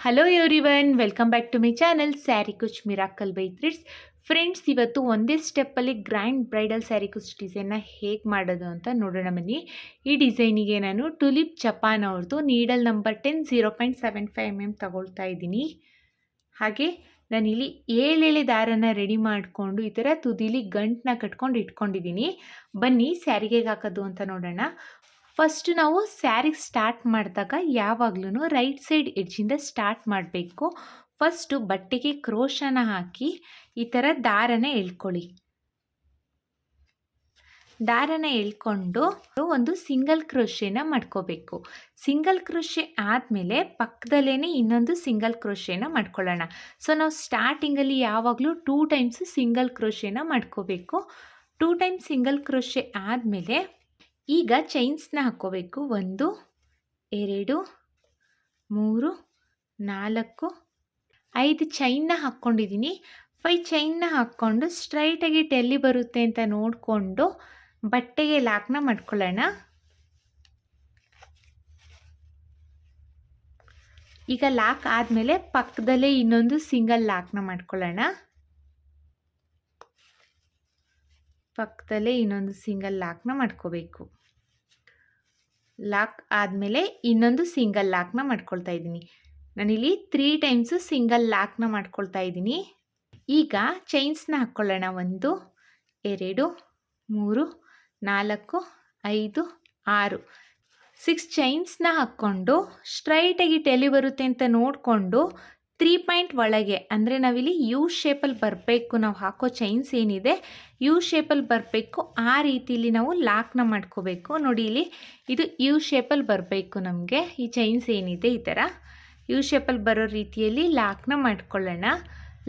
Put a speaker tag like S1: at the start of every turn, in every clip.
S1: Hello everyone, welcome back to my channel sari ಕುಚ್ miracle by threads. Friends, ಇವತ್ತು ಒಂದೇ ಸ್ಟೆಪ್ಪಲ್ಲಿ ಗ್ರ್ಯಾಂಡ್ ಬ್ರೈಡಲ್ ಸ್ಯಾರಿ ಕುಚ್ ಡಿಸೈನ್ನ ಹೇಗೆ ಮಾಡೋದು ಅಂತ ನೋಡೋಣ ಬನ್ನಿ. ಈ ಡಿಸೈನಿಗೆ ನಾನು ಟುಲಿಪ್ ಜಪಾನ್ ಅವ್ರದ್ದು ನೀಡಲ್ ನಂಬರ್ 10 0.75 mm ತಗೊಳ್ತಾ ಇದ್ದೀನಿ. ಹಾಗೆ ನಾನಿಲ್ಲಿ ಏಳೆಳೆ ದಾರನ ರೆಡಿ ಮಾಡಿಕೊಂಡು ಈ ಥರ ತುದಿಲಿ ಗಂಟನ್ನ ಕಟ್ಕೊಂಡು ಇಟ್ಕೊಂಡಿದ್ದೀನಿ. ಬನ್ನಿ ಸ್ಯಾರಿಗೆ ಹಾಕೋದು ಅಂತ ನೋಡೋಣ. ಫಸ್ಟ್ ನಾವು ಸ್ಯಾರಿಗೆ ಸ್ಟಾರ್ಟ್ ಮಾಡಿದಾಗ ಯಾವಾಗಲೂ ರೈಟ್ ಸೈಡ್ ಎಡ್ಜಿಂದ ಸ್ಟಾರ್ಟ್ ಮಾಡಬೇಕು. ಫಸ್ಟು ಬಟ್ಟೆಗೆ ಕ್ರೋಶನ ಹಾಕಿ ಈ ಥರ ದಾರನ ಎಳ್ಕೊಳ್ಳಿ. ದಾರನ ಎಳ್ಕೊಂಡು ಒಂದು ಸಿಂಗಲ್ ಕ್ರೋಶೆನ ಮಾಡ್ಕೋಬೇಕು. ಸಿಂಗಲ್ ಕ್ರೋಶೆ ಆದಮೇಲೆ ಪಕ್ಕದಲ್ಲೇ ಇನ್ನೊಂದು ಸಿಂಗಲ್ ಕ್ರೋಶೆನ ಮಾಡ್ಕೊಳ್ಳೋಣ. ಸೊ ನಾವು ಸ್ಟಾರ್ಟಿಂಗಲ್ಲಿ ಯಾವಾಗಲೂ 2 ಟೈಮ್ಸ್ ಸಿಂಗಲ್ ಕ್ರೋಶೆನ ಮಾಡ್ಕೋಬೇಕು. 2 ಟೈಮ್ಸ್ ಸಿಂಗಲ್ ಕ್ರೋಶೆ ಆದಮೇಲೆ ಈಗ ಚೈನ್ಸ್ನ ಹಾಕ್ಕೋಬೇಕು. 1 2 3 4 5 ಚೈನ್ನ ಹಾಕ್ಕೊಂಡಿದ್ದೀನಿ. 5 ಚೈನ್ನ ಹಾಕ್ಕೊಂಡು ಸ್ಟ್ರೈಟಾಗಿ ಎಲ್ಲಿ ಬರುತ್ತೆ ಅಂತ ನೋಡಿಕೊಂಡು ಬಟ್ಟೆಗೆ ಲಾಕ್ನ ಮಾಡ್ಕೊಳ್ಳೋಣ. ಈಗ ಲಾಕ್ ಆದಮೇಲೆ ಪಕ್ಕದಲ್ಲೇ ಇನ್ನೊಂದು ಸಿಂಗಲ್ ಲಾಕ್ನ ಮಾಡ್ಕೊಳ್ಳೋಣ. ಪಕ್ಕದಲ್ಲೇ ಇನ್ನೊಂದು ಸಿಂಗಲ್ ಲಾಕ್ನ ಮಾಡ್ಕೋಬೇಕು. ಲಾಕ್ ಆದಮೇಲೆ ಇನ್ನೊಂದು ಸಿಂಗಲ್ ಲಾಕ್ನ ಮಾಡ್ಕೊಳ್ತಾ ಇದ್ದೀನಿ. ನಾನಿಲ್ಲಿ 3 ಟೈಮ್ಸು ಸಿಂಗಲ್ ಲಾಕ್ನ ಮಾಡ್ಕೊಳ್ತಾ ಇದ್ದೀನಿ. ಈಗ ಚೈನ್ಸ್ನ ಹಾಕ್ಕೊಳ್ಳೋಣ. 1 2 3 4 5 6 6 ಚೈನ್ಸ್ನ ಹಾಕ್ಕೊಂಡು ಸ್ಟ್ರೈಟಾಗಿ ಎಲ್ಲಿ ಬರುತ್ತೆ ಅಂತ ನೋಡಿಕೊಂಡು 3 ಪಾಯಿಂಟ್ ಒಳಗೆ, ಅಂದರೆ ನಾವಿಲ್ಲಿ ಯು ಶೇಪಲ್ಲಿ ಬರಬೇಕು. ನಾವು ಹಾಕೋ ಚೈನ್ಸ್ ಏನಿದೆ ಯು ಶೇಪಲ್ಲಿ ಬರಬೇಕು. ಆ ರೀತಿಯಲ್ಲಿ ನಾವು ಲಾಕ್ನ ಮಾಡ್ಕೋಬೇಕು. ನೋಡಿ, ಇಲ್ಲಿ ಇದು ಯು ಶೇಪಲ್ಲಿ ಬರಬೇಕು. ನಮಗೆ ಈ ಚೈನ್ಸ್ ಏನಿದೆ ಈ ಥರ ಯು ಶೇಪಲ್ಲಿ ಬರೋ ರೀತಿಯಲ್ಲಿ ಲಾಕ್ನ ಮಾಡ್ಕೊಳ್ಳೋಣ.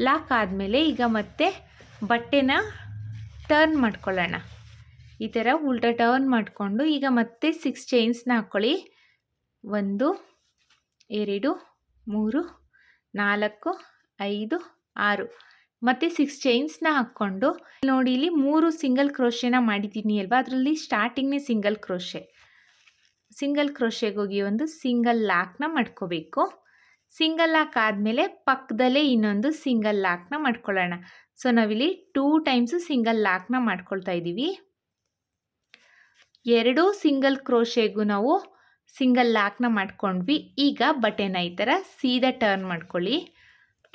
S1: ಲಾಕ್ ಆದಮೇಲೆ ಈಗ ಮತ್ತೆ ಬಟ್ಟೆನ ಟರ್ನ್ ಮಾಡ್ಕೊಳ್ಳೋಣ. ಈ ಥರ ಉಲ್ಟಾ ಟರ್ನ್ ಮಾಡಿಕೊಂಡು ಈಗ ಮತ್ತೆ 6 ಚೈನ್ಸ್ನ ಹಾಕ್ಕೊಳ್ಳಿ. 1 2 3 4 5 6 ಮತ್ತು 6 ಚೈನ್ಸ್ನ ಹಾಕ್ಕೊಂಡು ನೋಡಿ, ಇಲ್ಲಿ 3 ಸಿಂಗಲ್ ಕ್ರೋಶೆನ ಮಾಡಿದ್ದೀನಿ ಅಲ್ವಾ, ಅದರಲ್ಲಿ ಸ್ಟಾರ್ಟಿಂಗ್ನೇ ಸಿಂಗಲ್ ಕ್ರೋಶೆಗೆ ಹೋಗಿ ಒಂದು ಸಿಂಗಲ್ ಲಾಕ್ನ ಮಾಡ್ಕೋಬೇಕು. ಸಿಂಗಲ್ ಲಾಕ್ ಆದಮೇಲೆ ಪಕ್ಕದಲ್ಲೇ ಇನ್ನೊಂದು ಸಿಂಗಲ್ ಲಾಕ್ನ ಮಾಡ್ಕೊಳ್ಳೋಣ. ಸೊ ನಾವಿಲ್ಲಿ 2 ಟೈಮ್ಸು ಸಿಂಗಲ್ ಲಾಕ್ನ ಮಾಡ್ಕೊಳ್ತಾ ಇದ್ದೀವಿ. 2 ಸಿಂಗಲ್ ಕ್ರೋಶೆಗೂ ನಾವು ಸಿಂಗಲ್ ಲಾಕ್ನ ಮಾಡ್ಕೊಂಡ್ವಿ. ಈಗ ಬಟ್ಟೆನ ಈ ಥರ ಸೀದಾ ಟರ್ನ್ ಮಾಡ್ಕೊಳ್ಳಿ.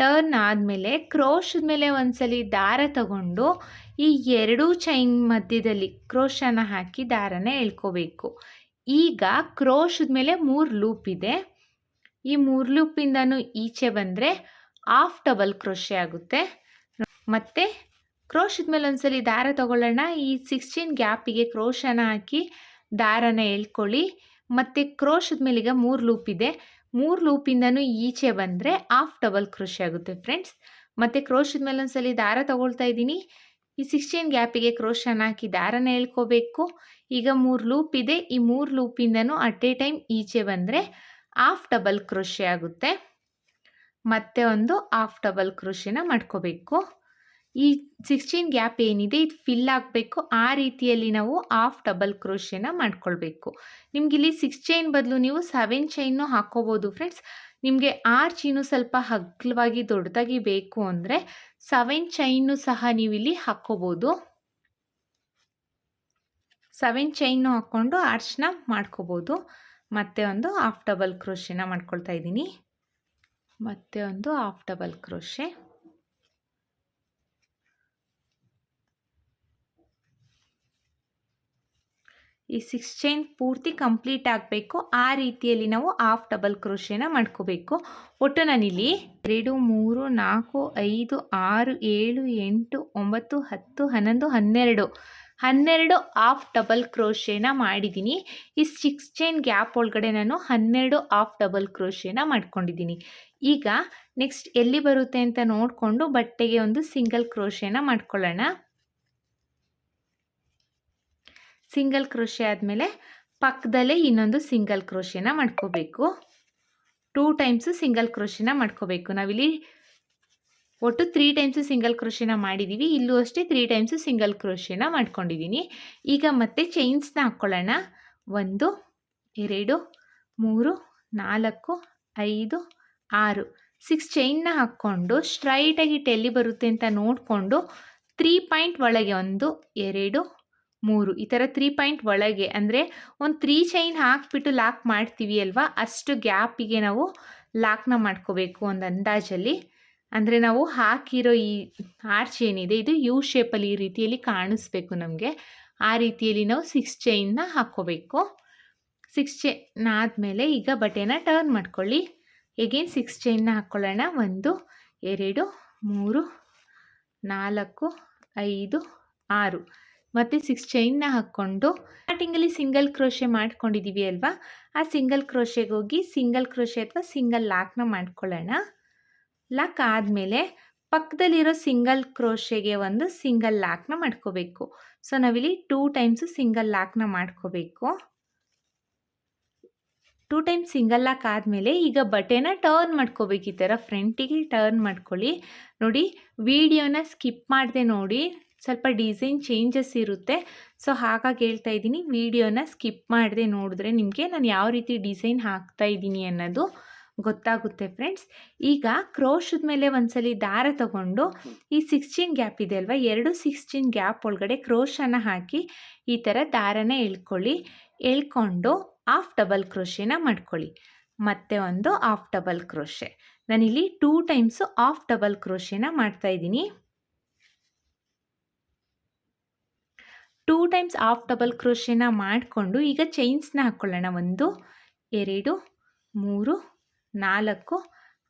S1: ಟರ್ನ್ ಆದಮೇಲೆ ಕ್ರೋಶದ ಮೇಲೆ ಒಂದ್ಸಲಿ ದಾರ ತಗೊಂಡು ಈ 2 ಚೈನ್ ಮಧ್ಯದಲ್ಲಿ ಕ್ರೋಶನ ಹಾಕಿ ದಾರನ ಎಳ್ಕೋಬೇಕು. ಈಗ ಕ್ರೋಶದ ಮೇಲೆ 3 ಲೂಪ್ ಇದೆ. ಈ 3 ಲೂಪಿಂದನೂ ಈಚೆ ಬಂದರೆ ಹಾಫ್ ಡಬಲ್ ಕ್ರೋಶೆ ಆಗುತ್ತೆ. ಮತ್ತು ಕ್ರೋಶದ ಮೇಲೆ ಒಂದ್ಸಲಿ ದಾರ ತಗೊಳ್ಳೋಣ. ಈ 16 ಗ್ಯಾಪಿಗೆ ಕ್ರೋಶನ ಹಾಕಿ ದಾರನ ಎಳ್ಕೊಳ್ಳಿ. ಮತ್ತು ಕ್ರೋಶದ ಮೇಲೀಗ 3 ಲೂಪ್ ಇದೆ. 3 ಲೂಪಿಂದನೂ ಈಚೆ ಬಂದರೆ ಹಾಫ್ ಡಬಲ್ ಕ್ರೋಶೆ ಆಗುತ್ತೆ ಫ್ರೆಂಡ್ಸ್. ಮತ್ತು ಕ್ರೋಶದ ಮೇಲೆ ಒಂದ್ಸಲಿ ದಾರ ತಗೊಳ್ತಾ ಇದ್ದೀನಿ. ಈ 16 ಗ್ಯಾಪಿಗೆ ಕ್ರೋಶನ ಹಾಕಿ ದಾರನ ಎಳ್ಕೋಬೇಕು. ಈಗ 3 ಲೂಪ್ ಇದೆ. ಈ 3 ಲೂಪಿಂದನೂ ಅಟ್ ಎ ಟೈಮ್ ಈಚೆ ಬಂದರೆ ಹಾಫ್ ಡಬಲ್ ಕ್ರೋಶೆ ಆಗುತ್ತೆ. ಮತ್ತೆ ಒಂದು ಹಾಫ್ ಡಬಲ್ ಕ್ರೋಶೆನ ಮಾಡ್ಕೋಬೇಕು. ಈ 16 ಗ್ಯಾಪ್ ಏನಿದೆ ಇದು ಫಿಲ್ ಆಗಬೇಕು. ಆ ರೀತಿಯಲ್ಲಿ ನಾವು ಹಾಫ್ ಡಬಲ್ ಕ್ರೋಶೆನ ಮಾಡ್ಕೊಳ್ಬೇಕು. ನಿಮಗಿಲ್ಲಿ 6 ಚೈನ್ ಬದಲು ನೀವು 7 ಚೈನು ಹಾಕ್ಕೋಬೋದು ಫ್ರೆಂಡ್ಸ್. ನಿಮಗೆ ಆರ್ಚ್ ಇನ್ನೂ ಸ್ವಲ್ಪ ಹಗ್ಲವಾಗಿ ದೊಡ್ಡದಾಗಿ ಬೇಕು ಅಂದರೆ 7 ಚೈನು ಸಹ ನೀವಿಲ್ಲಿ ಹಾಕ್ಕೋಬೋದು. 7 ಚೈನು ಹಾಕ್ಕೊಂಡು ಆರ್ಚ್ನ ಮಾಡ್ಕೋಬೋದು. ಮತ್ತೆ ಒಂದು ಹಾಫ್ ಡಬಲ್ ಕ್ರೋಶೆನ ಮಾಡ್ಕೊಳ್ತಾ ಇದ್ದೀನಿ. ಮತ್ತೆ ಒಂದು ಹಾಫ್ ಡಬಲ್ ಕ್ರೋಶೆ. ಈ 6 ಚೈನ್ ಪೂರ್ತಿ ಕಂಪ್ಲೀಟ್ ಆಗಬೇಕು. ಆ ರೀತಿಯಲ್ಲಿ ನಾವು ಹಾಫ್ ಡಬಲ್ ಕ್ರೋಶೆನ ಮಾಡ್ಕೋಬೇಕು. ಒಟ್ಟು ನಾನಿಲ್ಲಿ 2 3 4 5 6 7 8 9 10 11 12 ಹಾಫ್ ಡಬಲ್ ಕ್ರೋಶೆನ ಮಾಡಿದ್ದೀನಿ. ಈ 6 ಚೈನ್ ಗ್ಯಾಪ್ ಒಳಗಡೆ ನಾನು 12 ಹಾಫ್ ಡಬಲ್ ಕ್ರೋಶೆನ ಮಾಡ್ಕೊಂಡಿದ್ದೀನಿ. ಈಗ ನೆಕ್ಸ್ಟ್ ಎಲ್ಲಿ ಬರುತ್ತೆ ಅಂತ ನೋಡಿಕೊಂಡು ಬಟ್ಟೆಗೆ ಒಂದು ಸಿಂಗಲ್ ಕ್ರೋಶೆನ ಮಾಡ್ಕೊಳ್ಳೋಣ. ಸಿಂಗಲ್ ಕ್ರೋಶೆ ಆದಮೇಲೆ ಪಕ್ಕದಲ್ಲೇ ಇನ್ನೊಂದು ಸಿಂಗಲ್ ಕ್ರೋಶೆನ ಮಾಡ್ಕೋಬೇಕು. 2 ಟೈಮ್ಸು ಸಿಂಗಲ್ ಕ್ರೋಶೆನ ಮಾಡ್ಕೋಬೇಕು. ನಾವಿಲ್ಲಿ ಒಟ್ಟು 3 ಟೈಮ್ಸು ಸಿಂಗಲ್ ಕ್ರೋಶೆನ ಮಾಡಿದ್ದೀವಿ. ಇಲ್ಲೂ ಅಷ್ಟೇ 3 ಟೈಮ್ಸು ಸಿಂಗಲ್ ಕ್ರೋಶೆನ ಮಾಡ್ಕೊಂಡಿದ್ದೀನಿ. ಈಗ ಮತ್ತೆ ಚೈನ್ಸ್ನ ಹಾಕ್ಕೊಳ್ಳೋಣ. 1 2 3 4 5 6 6 ಚೈನ್ನ ಹಾಕ್ಕೊಂಡು ಸ್ಟ್ರೈಟಾಗಿ ಎಲ್ಲಿ ಬರುತ್ತೆ ಅಂತ ನೋಡಿಕೊಂಡು 3 ಪಾಯಿಂಟ್ ಒಳಗೆ 1 2 3 ಈ ಥರ 3 ಪಾಯಿಂಟ್ ಒಳಗೆ ಅಂದರೆ ಒಂದು 3 ಚೈನ್ ಹಾಕ್ಬಿಟ್ಟು ಲಾಕ್ ಮಾಡ್ತೀವಿ ಅಲ್ವಾ, ಅಷ್ಟು ಗ್ಯಾಪಿಗೆ ನಾವು ಲಾಕ್ನ ಮಾಡ್ಕೋಬೇಕು ಒಂದು ಅಂದಾಜಲ್ಲಿ. ಅಂದರೆ ನಾವು ಹಾಕಿರೋ ಈ ಆರ್ಚ್ ಏನಿದೆ ಇದು ಯು ಶೇಪಲ್ಲಿ ಈ ರೀತಿಯಲ್ಲಿ ಕಾಣಿಸ್ಬೇಕು ನಮಗೆ. ಆ ರೀತಿಯಲ್ಲಿ ನಾವು 6 ಚೈನ್ನ ಹಾಕ್ಕೋಬೇಕು. 6 ಚೈನ್ ಆದಮೇಲೆ ಈಗ ಬಟ್ಟೆನ ಟರ್ನ್ ಮಾಡ್ಕೊಳ್ಳಿ. ಎಗೇನ್ 6 ಚೈನ್ನ ಹಾಕ್ಕೊಳ್ಳೋಣ. 1 2 3 4 5 6 ಮತ್ತು 6 ಚೈನ್ನ ಹಾಕ್ಕೊಂಡು ಸ್ಟಾರ್ಟಿಂಗಲ್ಲಿ ಸಿಂಗಲ್ ಕ್ರೋಶೆ ಮಾಡ್ಕೊಂಡಿದ್ದೀವಿ ಅಲ್ವಾ, ಆ ಸಿಂಗಲ್ ಕ್ರೋಶೆಗೆ ಹೋಗಿ ಸಿಂಗಲ್ ಕ್ರೋಶೆ ಅಥವಾ ಸಿಂಗಲ್ ಲಾಕ್ನ ಮಾಡ್ಕೊಳ್ಳೋಣ. ಲಾಕ್ ಆದಮೇಲೆ ಪಕ್ಕದಲ್ಲಿರೋ ಸಿಂಗಲ್ ಕ್ರೋಶೆಗೆ ಒಂದು ಸಿಂಗಲ್ ಲಾಕ್ನ ಮಾಡ್ಕೋಬೇಕು. ಸೊ ನಾವಿಲ್ಲಿ 2 ಟೈಮ್ಸು ಸಿಂಗಲ್ ಲಾಕ್ನ ಮಾಡ್ಕೋಬೇಕು. 2 ಟೈಮ್ಸ್ ಸಿಂಗಲ್ ಲಾಕ್ ಆದಮೇಲೆ ಈಗ ಬಟ್ಟೆನ ಟರ್ನ್ ಮಾಡ್ಕೋಬೇಕು. ಈ ಥರ ಫ್ರಂಟಿಗೆ ಟರ್ನ್ ಮಾಡ್ಕೊಳ್ಳಿ. ನೋಡಿ, ವಿಡಿಯೋನ ಸ್ಕಿಪ್ ಮಾಡದೆ ನೋಡಿ, ಸ್ವಲ್ಪ ಡಿಸೈನ್ ಚೇಂಜಸ್ ಇರುತ್ತೆ. ಸೊ ಹಾಗಾಗಿ ಹೇಳ್ತಾ ಇದ್ದೀನಿ, ವಿಡಿಯೋನ ಸ್ಕಿಪ್ ಮಾಡದೆ ನೋಡಿದ್ರೆ ನಿಮಗೆ ನಾನು ಯಾವ ರೀತಿ ಡಿಸೈನ್ ಹಾಕ್ತಾ ಇದ್ದೀನಿ ಅನ್ನೋದು ಗೊತ್ತಾಗುತ್ತೆ ಫ್ರೆಂಡ್ಸ್. ಈಗ ಕ್ರೋಶದ ಮೇಲೆ ಒಂದ್ಸಲಿ ದಾರ ತಗೊಂಡು ಈ 16 ಗ್ಯಾಪ್ ಇದೆ ಅಲ್ವಾ, 2 16 ಗ್ಯಾಪ್ ಒಳಗಡೆ ಕ್ರೋಶನ ಹಾಕಿ ಈ ಥರ ದಾರನ ಎಳ್ಕೊಳ್ಳಿ. ಎಳ್ಕೊಂಡು ಹಾಫ್ ಡಬಲ್ ಕ್ರೋಶೆನ ಮಾಡ್ಕೊಳ್ಳಿ. ಮತ್ತೆ ಒಂದು ಹಾಫ್ ಡಬಲ್ ಕ್ರೋಶೆ. ನಾನಿಲ್ಲಿ 2 ಟೈಮ್ಸು ಹಾಫ್ ಡಬಲ್ ಕ್ರೋಶೆನ ಮಾಡ್ತಾ ಇದ್ದೀನಿ. 2 ಟೈಮ್ಸ್ ಹಾಫ್ ಡಬಲ್ ಕ್ರೋಶೆನ ಮಾಡಿಕೊಂಡು ಈಗ ಚೈನ್ಸ್ನ ಹಾಕ್ಕೊಳ್ಳೋಣ. 1 2 3 4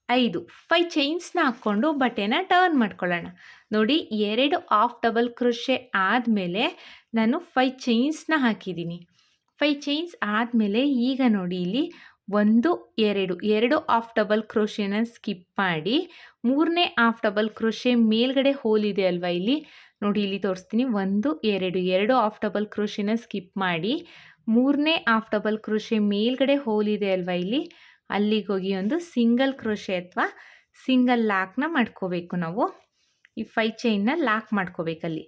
S1: 5 5 ಚೈನ್ಸ್ನ ಹಾಕ್ಕೊಂಡು ಬಟ್ಟೆನ ಟರ್ನ್ ಮಾಡ್ಕೊಳ್ಳೋಣ. ನೋಡಿ, 2 ಹಾಫ್ ಡಬಲ್ ಕ್ರೋಶೆ ಆದಮೇಲೆ ನಾನು 5 ಚೈನ್ಸ್ನ ಹಾಕಿದ್ದೀನಿ. 5 ಚೈನ್ಸ್ ಆದಮೇಲೆ ಈಗ ನೋಡಿ ಇಲ್ಲಿ 1 2 ಹಾಫ್ ಡಬಲ್ ಕ್ರೋಶೆನ ಸ್ಕಿಪ್ ಮಾಡಿ 3ನೇ ಹಾಫ್ ಡಬಲ್ ಕ್ರೋಶೆ ಮೇಲ್ಗಡೆ ಹೋಲ್ ಇದೆ ಅಲ್ವಾ, ಇಲ್ಲಿ ನೋಡಿ, ಇಲ್ಲಿ ತೋರಿಸ್ತೀನಿ. 1 2 ಹಾಫ್ ಡಬಲ್ ಕ್ರೋಶೆನ ಸ್ಕಿಪ್ ಮಾಡಿ 3ನೇ ಹಾಫ್ ಡಬಲ್ ಕ್ರೋಶೆ ಮೇಲ್ಗಡೆ ಹೋಲ್ ಇದೆ ಅಲ್ವಾ, ಇಲ್ಲಿ ಅಲ್ಲಿಗೆ ಹೋಗಿ ಒಂದು ಸಿಂಗಲ್ ಕ್ರೋಶೆ ಅಥವಾ ಸಿಂಗಲ್ ಲಾಕ್ನ ಮಾಡ್ಕೋಬೇಕು. ನಾವು ಈ 5 ಚೈನ್ನ ಲಾಕ್ ಮಾಡ್ಕೋಬೇಕಲ್ಲಿ.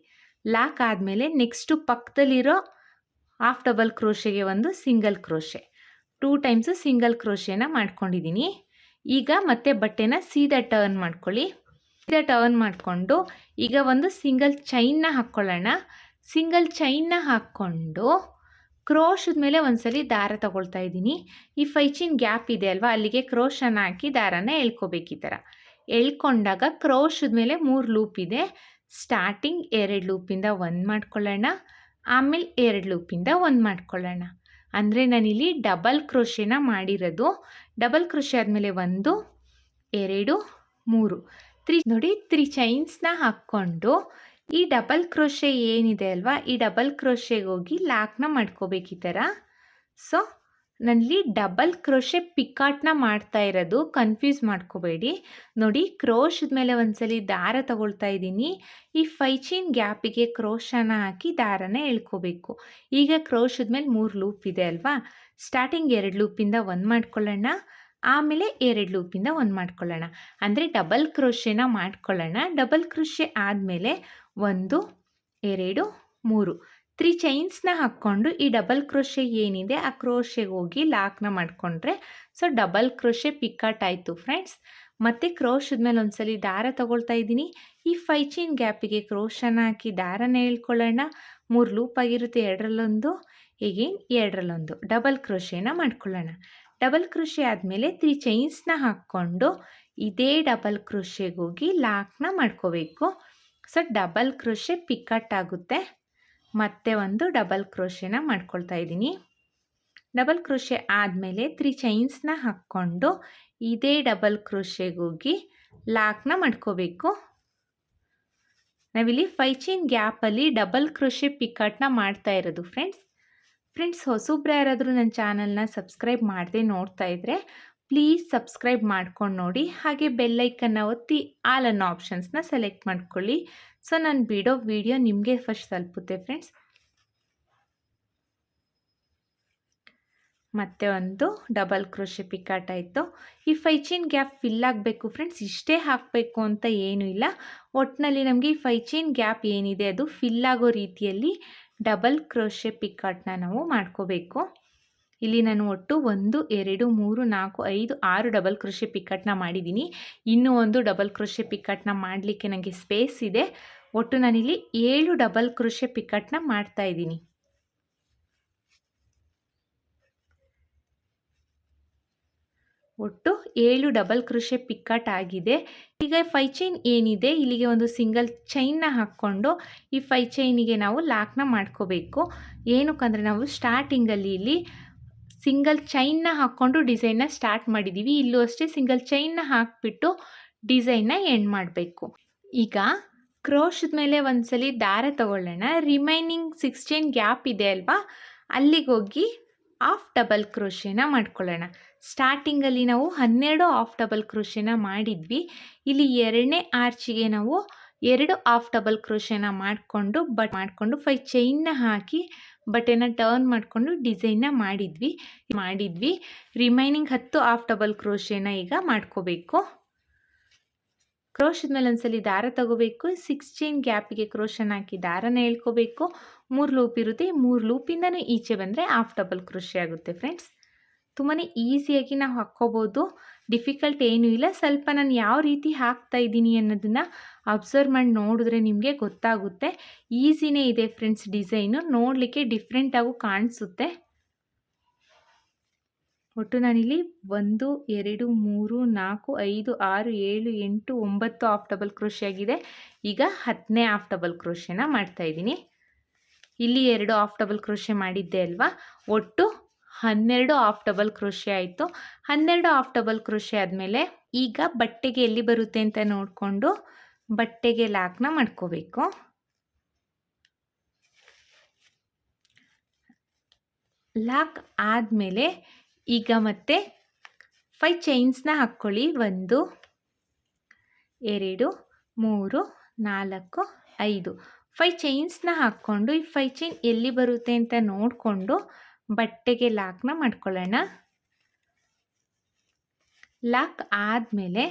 S1: ಲಾಕ್ ಆದಮೇಲೆ ನೆಕ್ಸ್ಟು ಪಕ್ಕದಲ್ಲಿರೋ ಹಾಫ್ ಡಬಲ್ ಕ್ರೋಶೆಗೆ ಒಂದು ಸಿಂಗಲ್ ಕ್ರೋಶೆ. 2 ಟೈಮ್ಸು ಸಿಂಗಲ್ ಕ್ರೋಶೆನ ಮಾಡ್ಕೊಂಡಿದ್ದೀನಿ. ಈಗ ಮತ್ತೆ ಬಟ್ಟೆನ ಸೀದಾ ಟರ್ನ್ ಮಾಡ್ಕೊಳ್ಳಿ. ಸೀದಾ ಟರ್ನ್ ಮಾಡಿಕೊಂಡು ಈಗ ಒಂದು ಸಿಂಗಲ್ ಚೈನ್ನ ಹಾಕ್ಕೊಳ್ಳೋಣ. ಸಿಂಗಲ್ ಚೈನ್ನ ಹಾಕ್ಕೊಂಡು ಕ್ರೋಶದ ಮೇಲೆ ಒಂದ್ಸಲಿ ದಾರ ತಗೊಳ್ತಾ ಇದ್ದೀನಿ. ಈ 5 ಚೈನ್ ಗ್ಯಾಪ್ ಇದೆ ಅಲ್ವಾ, ಅಲ್ಲಿಗೆ ಕ್ರೋಶನ ಹಾಕಿ ದಾರನ ಎಳ್ಕೋಬೇಕು. ಈ ಥರ ಎಳ್ಕೊಂಡಾಗ ಕ್ರೋಶದ ಮೇಲೆ 3 ಲೂಪ್ ಇದೆ. ಸ್ಟಾರ್ಟಿಂಗ್ 2 ಲೂಪಿಂದ 1 ಮಾಡ್ಕೊಳ್ಳೋಣ, ಆಮೇಲೆ 2 ಲೂಪಿಂದ 1 ಮಾಡ್ಕೊಳ್ಳೋಣ. ಅಂದರೆ ನಾನಿಲ್ಲಿ ಡಬಲ್ ಕ್ರೋಶೆನ ಮಾಡಿರೋದು. ಡಬಲ್ ಕ್ರೋಶೆ ಆದಮೇಲೆ 1 2 3 3 ನೋಡಿ, 3 ಚೈನ್ಸ್ನ ಹಾಕ್ಕೊಂಡು ಈ ಡಬಲ್ ಕ್ರೋಶೆ ಏನಿದೆ ಅಲ್ವಾ, ಈ ಡಬಲ್ ಕ್ರೋಶೆಗೆ ಹೋಗಿ ಲಾಕ್ನ ಮಾಡ್ಕೋಬೇಕು ಈ ಥರ. ಸೊ ನಾನಿಲ್ಲಿ ಡಬಲ್ ಕ್ರೋಶೆ ಪಿಕಾಟ್ನ ಮಾಡ್ತಾ ಇರೋದು, ಕನ್ಫ್ಯೂಸ್ ಮಾಡ್ಕೋಬೇಡಿ. ನೋಡಿ, ಕ್ರೋಶದ ಮೇಲೆ ಒಂದ್ಸಲಿ ದಾರ ತಗೊಳ್ತಾ ಇದ್ದೀನಿ. ಈ 5 ಚೈನ್ ಗ್ಯಾಪಿಗೆ ಕ್ರೋಶನ ಹಾಕಿ ದಾರನ ಎಳ್ಕೋಬೇಕು. ಈಗ ಕ್ರೋಶದ ಮೇಲೆ 3 ಲೂಪ್ ಇದೆ ಅಲ್ವಾ, ಸ್ಟಾರ್ಟಿಂಗ್ 2 ಲೂಪಿಂದ 1 ಮಾಡ್ಕೊಳ್ಳೋಣ, ಆಮೇಲೆ 2 ಲೂಪಿಂದ 1 ಮಾಡ್ಕೊಳ್ಳೋಣ. ಅಂದರೆ ಡಬಲ್ ಕ್ರೋಶೆನ ಮಾಡ್ಕೊಳ್ಳೋಣ. ಡಬಲ್ ಕ್ರೋಶೆ ಆದಮೇಲೆ 1 2 3 3 ಚೈನ್ಸ್ನ ಹಾಕ್ಕೊಂಡು ಈ ಡಬಲ್ ಕ್ರೋಶೆ ಏನಿದೆ ಆ ಕ್ರೋಶೆಗೆ ಹೋಗಿ ಲಾಕ್ನ ಮಾಡಿಕೊಂಡ್ರೆ ಸೊ ಡಬಲ್ ಕ್ರೋಶೆ ಪಿಕಾಟ್ ಆಯಿತು ಫ್ರೆಂಡ್ಸ್. ಮತ್ತು ಕ್ರೋಶದ ಮೇಲೆ ಒಂದ್ಸಲಿ ದಾರ ತಗೊಳ್ತಾ ಇದ್ದೀನಿ. ಈ 5 ಚೈನ್ ಗ್ಯಾಪಿಗೆ ಕ್ರೋಶನ ಹಾಕಿ ದಾರನ ಎಳ್ಕೊಳ್ಳೋಣ. 3 ಲೂಪ್ ಆಗಿರುತ್ತೆ, 2ರಲ್ಲೊಂದು ಎಗೇನ್ 2ರಲ್ಲೊಂದು ಡಬಲ್ ಕ್ರೋಶೆನ ಮಾಡ್ಕೊಳ್ಳೋಣ. ಡಬಲ್ ಕ್ರೋಶೆ ಆದಮೇಲೆ 3 ಚೈನ್ಸ್ನ ಹಾಕ್ಕೊಂಡು ಇದೇ ಡಬಲ್ ಕ್ರೋಶೆಗೆ ಹೋಗಿ ಲಾಕ್ನ ಮಾಡ್ಕೋಬೇಕು. ಸೊ ಡಬಲ್ ಕ್ರೋಶೆ ಪಿಕಟ್ ಆಗುತ್ತೆ. ಮತ್ತೆ ಒಂದು ಡಬಲ್ ಕ್ರೋಶೆನ ಮಾಡ್ಕೊಳ್ತಾ ಇದ್ದೀನಿ. ಡಬಲ್ ಕ್ರೋಶೆ ಆದಮೇಲೆ 3 ಚೈನ್ಸ್ನ ಹಾಕ್ಕೊಂಡು ಇದೇ ಡಬಲ್ ಕ್ರೋಶೆಗೆ ಹೋಗಿ ಲಾಕ್ನ ಮಾಡ್ಕೋಬೇಕು. ನಾವಿಲ್ಲಿ 5 ಚೈನ್ ಗ್ಯಾಪಲ್ಲಿ ಡಬಲ್ ಕ್ರೋಶೆ ಪಿಕಟ್ನ ಮಾಡ್ತಾ ಇರೋದು ಫ್ರೆಂಡ್ಸ್. ಹೊಸಬ್ರು ಯಾರಾದರೂ ನನ್ನ ಚಾನಲ್ನ ಸಬ್ಸ್ಕ್ರೈಬ್ ಮಾಡದೆ ನೋಡ್ತಾ ಇದ್ದರೆ ಪ್ಲೀಸ್ ಸಬ್ಸ್ಕ್ರೈಬ್ ಮಾಡ್ಕೊಂಡು ನೋಡಿ. ಹಾಗೆ ಬೆಲ್ಲೈಕನ್ನ ಒತ್ತಿ ಆಲ್ ಅನ್ನೋ ಆಪ್ಷನ್ಸ್ನ ಸೆಲೆಕ್ಟ್ ಮಾಡ್ಕೊಳ್ಳಿ. ಸೊ ನಾನು ಬಿಡೋ ವಿಡಿಯೋ ನಿಮಗೆ ಫಸ್ಟ್ ತಲುಪುತ್ತೆ ಫ್ರೆಂಡ್ಸ್. ಮತ್ತೆ ಒಂದು ಡಬಲ್ ಕ್ರೋಶೆ ಪಿಕಾಟ್ ಆಯಿತು. ಈ 5 ಚೈನ್ ಗ್ಯಾಪ್ ಫಿಲ್ ಆಗಬೇಕು ಫ್ರೆಂಡ್ಸ್, ಇಷ್ಟೇ ಹಾಕಬೇಕು ಅಂತ ಏನೂ ಇಲ್ಲ. ಒಟ್ಟಿನಲ್ಲಿ ನಮಗೆ ಈ 5 ಚೈನ್ ಗ್ಯಾಪ್ ಏನಿದೆ ಅದು ಫಿಲ್ ಆಗೋ ರೀತಿಯಲ್ಲಿ ಡಬಲ್ ಕ್ರೋಶೆ ಪಿಕಾಟ್ನ ನಾವು ಮಾಡ್ಕೋಬೇಕು. ಇಲ್ಲಿ ನಾನು ಒಟ್ಟು 1 2 3 4 5 6 ಡಬಲ್ ಕ್ರೋಶೆ ಪಿಕ್ಕಟ್ನ ಮಾಡಿದ್ದೀನಿ. ಇನ್ನೂ ಒಂದು ಡಬಲ್ ಕ್ರೋಶೆ ಪಿಕ್ಕಟ್ನ ಮಾಡಲಿಕ್ಕೆ ನನಗೆ ಸ್ಪೇಸ್ ಇದೆ. ಒಟ್ಟು ನಾನಿಲ್ಲಿ 7 ಡಬಲ್ ಕ್ರೋಶೆ ಪಿಕ್ಕಟ್ನ ಮಾಡ್ತಾ ಇದ್ದೀನಿ. ಒಟ್ಟು 7 ಡಬಲ್ ಕ್ರೋಶೆ ಪಿಕ್ಕಟ್ ಆಗಿದೆ. ಈಗ 5 ಚೈನ್ ಏನಿದೆ ಇಲ್ಲಿಗೆ ಒಂದು ಸಿಂಗಲ್ ಚೈನ್ನ ಹಾಕ್ಕೊಂಡು ಈ 5 ಚೈನಿಗೆ ನಾವು ಲಾಕ್ನ ಮಾಡ್ಕೋಬೇಕು. ಏನಕ್ಕಂದರೆ ನಾವು ಸ್ಟಾರ್ಟಿಂಗಲ್ಲಿ ಇಲ್ಲಿ ಸಿಂಗಲ್ ಚೈನ್ನ ಹಾಕ್ಕೊಂಡು ಡಿಸೈನ್ನ ಸ್ಟಾರ್ಟ್ ಮಾಡಿದ್ದೀವಿ. ಇಲ್ಲೂ ಅಷ್ಟೇ ಸಿಂಗಲ್ ಚೈನ್ನ ಹಾಕಿಬಿಟ್ಟು ಡಿಸೈನ್ನ ಎಂಡ್ ಮಾಡಬೇಕು. ಈಗ ಕ್ರೋಶದ ಮೇಲೆ ಒಂದ್ಸಲಿ ದಾರ ತಗೊಳ್ಳೋಣ. ರಿಮೈನಿಂಗ್ 6 ಚೈನ್ ಗ್ಯಾಪ್ ಇದೆ ಅಲ್ವಾ, ಅಲ್ಲಿಗೆ ಹೋಗಿ ಹಾಫ್ ಡಬಲ್ ಕ್ರೋಶೆನ ಮಾಡ್ಕೊಳ್ಳೋಣ. ಸ್ಟಾರ್ಟಿಂಗಲ್ಲಿ ನಾವು 12 ಹಾಫ್ ಡಬಲ್ ಕ್ರೋಶೆನ ಮಾಡಿದ್ವಿ. ಇಲ್ಲಿ 2ನೇ ಆರ್ಚಿಗೆ ನಾವು 2 ಹಾಫ್ ಡಬಲ್ ಕ್ರೋಶೆನ ಮಾಡಿಕೊಂಡು 5 ಚೈನ್ನ ಹಾಕಿ ಬಟ್ಟೆನ ಟರ್ನ್ ಮಾಡಿಕೊಂಡು ಡಿಸೈನ್ನ ಮಾಡಿದ್ವಿ. ರಿಮೈನಿಂಗ್ 10 ಹಾಫ್ ಡಬಲ್ ಕ್ರೋಶೆನ ಈಗ ಮಾಡ್ಕೋಬೇಕು. ಕ್ರೋಶದ ಮೇಲೆ ಒಂದ್ಸಲಿ ದಾರ ತಗೋಬೇಕು. 6 ಚೈನ್ ಗ್ಯಾಪಿಗೆ ಕ್ರೋಶನ ಹಾಕಿ ದಾರನ ಎಳ್ಕೋಬೇಕು. 3 ಲೂಪ್ ಇರುತ್ತೆ. 3 ಲೂಪಿಂದನೂ ಈಚೆ ಬಂದರೆ ಹಾಫ್ ಡಬಲ್ ಕ್ರೋಶೆ ಆಗುತ್ತೆ ಫ್ರೆಂಡ್ಸ್. ತುಂಬಾ ಈಸಿಯಾಗಿ ನಾವು ಹಾಕ್ಕೋಬೋದು, ಡಿಫಿಕಲ್ಟ್ ಏನೂ ಇಲ್ಲ. ಸ್ವಲ್ಪ ನಾನು ಯಾವ ರೀತಿ ಹಾಕ್ತಾ ಇದ್ದೀನಿ ಅನ್ನೋದನ್ನು ಅಬ್ಸರ್ವ್ ಮಾಡಿ ನೋಡಿದ್ರೆ ನಿಮಗೆ ಗೊತ್ತಾಗುತ್ತೆ. ಈಸಿನೇ ಇದೆ ಫ್ರೆಂಡ್ಸ್. ಡಿಸೈನು ನೋಡಲಿಕ್ಕೆ ಡಿಫ್ರೆಂಟಾಗೂ ಕಾಣಿಸುತ್ತೆ. ಒಟ್ಟು ನಾನಿಲ್ಲಿ 1 2 3 4 5 6 7 8 9 ಹಾಫ್ ಡಬಲ್ ಕ್ರೋಶೆ ಆಗಿದೆ. ಈಗ 10ನೇ ಹಾಫ್ ಡಬಲ್ ಕ್ರೋಶೆನ ಮಾಡ್ತಾಯಿದ್ದೀನಿ. ಇಲ್ಲಿ 2 ಹಾಫ್ ಡಬಲ್ ಕ್ರೋಶೆ ಮಾಡಿದ್ದೆ ಅಲ್ವಾ, ಒಟ್ಟು 12 ಹಾಫ್ ಡಬಲ್ ಕ್ರೋಶೆ ಆಯಿತು. 12 ಹಾಫ್ ಡಬಲ್ ಕ್ರೋಶೆ ಆದಮೇಲೆ ಈಗ ಬಟ್ಟೆಗೆ ಎಲ್ಲಿ ಬರುತ್ತೆ ಅಂತ ನೋಡಿಕೊಂಡು ಬಟ್ಟೆಗೆ ಲಾಕ್ನ ಮಾಡ್ಕೋಬೇಕು. ಲಾಕ್ ಆದಮೇಲೆ ಈಗ ಮತ್ತೆ 5 ಚೈನ್ಸ್ನ ಹಾಕ್ಕೊಳ್ಳಿ. 1 2 3 4 5 5 ಚೈನ್ಸ್ನ ಹಾಕ್ಕೊಂಡು ಈ 5 ಚೈನ್ ಎಲ್ಲಿ ಬರುತ್ತೆ ಅಂತ ನೋಡಿಕೊಂಡು ಬಟ್ಟೆಗೆ ಲಾಕ್ನ ಮಾಡ್ಕೊಳ್ಳೋಣ. ಲಾಕ್ ಆದಮೇಲೆ